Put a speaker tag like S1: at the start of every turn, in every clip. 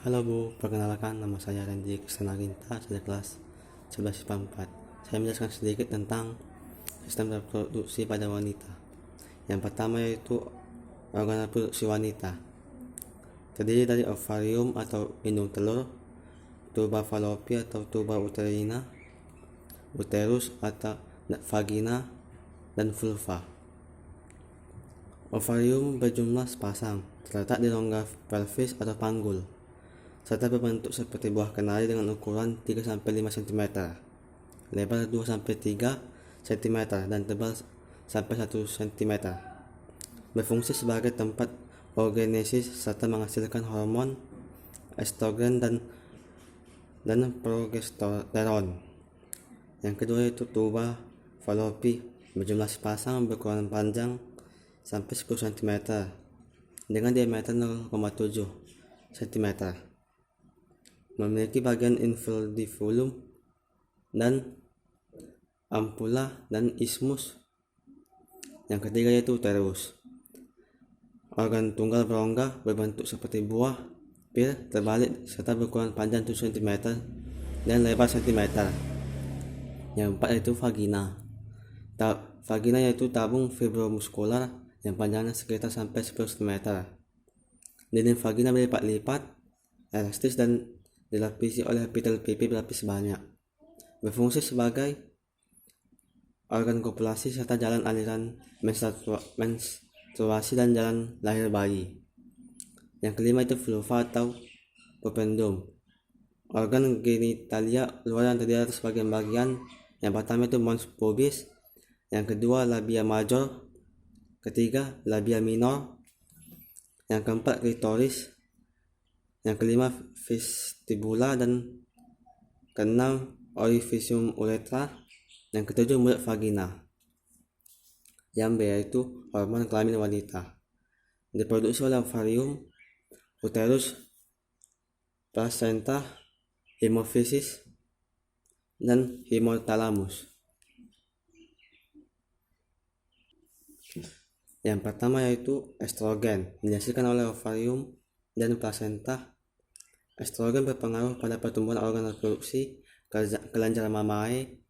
S1: Halo Bu, perkenalkan nama saya Randy Krisnaginta dari kelas 11 IPA 4. Saya menjelaskan sedikit tentang sistem reproduksi pada wanita. Yang pertama yaitu organ reproduksi wanita. Terdiri dari ovarium atau indung telur, tuba fallopi atau tuba uterina, uterus atau vagina, dan vulva. Ovarium berjumlah sepasang, terletak di rongga pelvis atau panggul, serta berbentuk seperti buah kenari dengan ukuran 3-5 cm, lebar 2-3 cm, dan tebal sampai 1 cm. Berfungsi sebagai tempat oogenesis serta menghasilkan hormon estrogen dan progesteron. Yang kedua yaitu tuba fallopi, berjumlah sepasang, berukuran panjang sampai 10 cm dengan diameter 0,7 cm. Memiliki bagian infundibulum dan ampula dan isthmus. Yang ketiga yaitu uterus, organ tunggal berongga berbentuk seperti buah pir terbalik serta berukuran panjang 7 cm dan lebar cm. Yang keempat yaitu vagina. Vagina yaitu tabung fibromuskular yang panjangnya sekitar sampai 10 cm. Dinding vagina berlipat-lipat, elastis, dan dilapisi oleh epitel pipi berlapis banyak. Berfungsi sebagai organ kopulasi serta jalan aliran menstruasi dan jalan lahir bayi. Yang kelima itu vulva atau pupendum, organ genitalia luar yang terdiri atas bagian-bagian. Yang pertama itu mons pubis, yang kedua labia major, ketiga labia minor, yang keempat klitoris, yang kelima vestibula, dan keenam orificium uretra, yang ketujuh mulut vagina. Yang B yaitu hormon kelamin wanita, diproduksi oleh ovarium, uterus, plasenta, hemofisis, dan hipotalamus. Yang pertama yaitu estrogen, dihasilkan oleh ovarium dan plasenta. Estrogen berpengaruh pada pertumbuhan organ reproduksi, kelenjar mamae,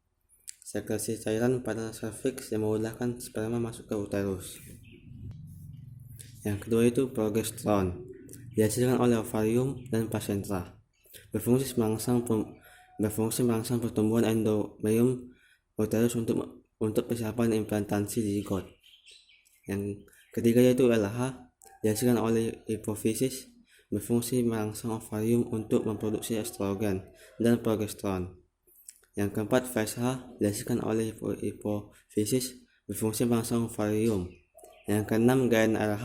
S1: sekresi cairan pada serviks yang memudahkan sperma masuk ke uterus. Yang kedua itu progesteron, dihasilkan oleh ovarium dan plasenta. Berfungsi merangsang pertumbuhan endometrium uterus untuk persiapan implantasi zigot. Yang ketiga yaitu LH, dihasilkan oleh hipofisis. Berfungsi merangsang ovarium untuk memproduksi estrogen dan progesteron. Yang keempat FSH, dihasilkan oleh hipofisis. Berfungsi merangsang ovarium. Yang keenam GnRH,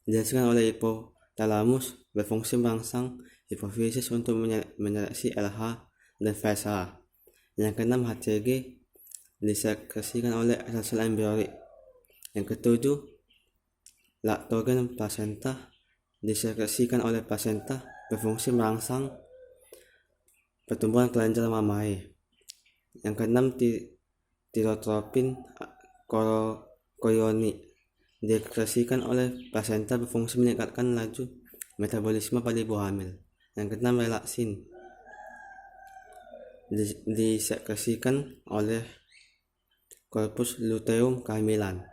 S1: dihasilkan oleh hipotalamus. Berfungsi merangsang hipofisis untuk menyeleksi LH dan FSH. Yang keenam HCG, disekresikan oleh sel embrionik. Yang ketujuh laktogen plasenta, disekresikan oleh plasenta. Berfungsi merangsang pertumbuhan kelenjar mamae. Yang keenam tirotropin chorionic, disekresikan oleh plasenta. Berfungsi meningkatkan laju metabolisme pada ibu hamil. Yang keenam relaksin, disekresikan oleh corpus luteum kehamilan.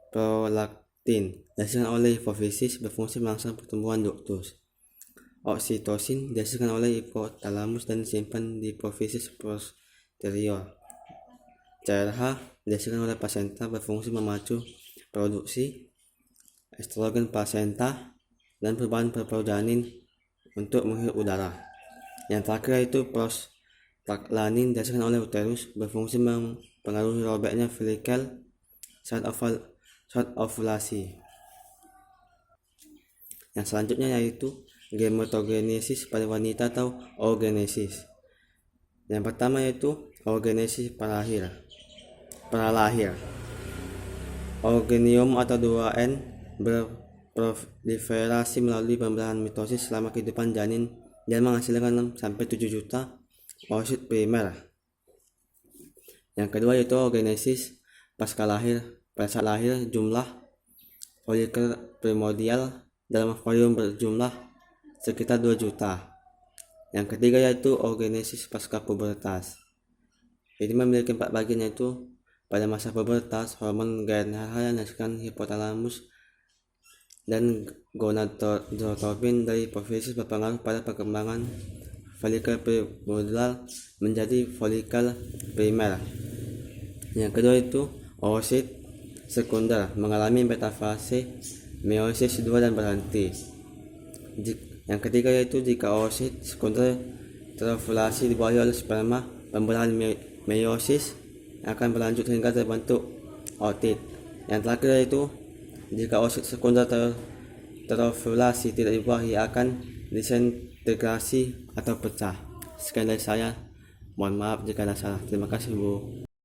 S1: Prolaktin, dihasilkan oleh hipofisis. Berfungsi merangsang pertumbuhan ductus. Oksitosin, dihasilkan oleh hipotalamus dan disimpan di hipofisis posterior. CRH, dihasilkan oleh plasenta. Berfungsi memacu produksi estrogen plasenta dan perubahan paru janin untuk menghirup udara. Yang terakhir yaitu prostaglandin, dihasilkan oleh uterus. Berfungsi mempengaruhi robeknya folikel saat ovulasi. Yang selanjutnya yaitu gametogenesis pada wanita atau oogenesis. Yang pertama yaitu oogenesis pralahir. Oogenium atau 2N berproliferasi melalui pembelahan mitosis selama kehidupan janin dan menghasilkan 6-7 juta oosit primer. Yang kedua yaitu oogenesis pasca lahir. Pada saat lahir, jumlah folikel primordial dalam ovarium berjumlah sekitar 2 juta. Yang ketiga yaitu organesis pasca pubertas. Ini memiliki 4 bagian, yaitu pada masa pubertas, hormon GnRH yang dihasilkan hipotalamus dan gonadotropin dari hipofisis berpengaruh pada perkembangan folikel primordial menjadi folikel primer. Yang kedua itu oosit sekunder, mengalami metafase meiosis 2 dan berhenti. Yang ketiga yaitu jika oosit sekunder terovulasi dibuahi oleh sperma, pembelahan meiosis akan berlanjut hingga terbentuk ootit. Yang terakhir yaitu jika oosit sekunder terovulasi tidak dibuahi, akan disintegrasi atau pecah. Sekian dari saya, mohon maaf jika ada salah. Terima kasih Bu.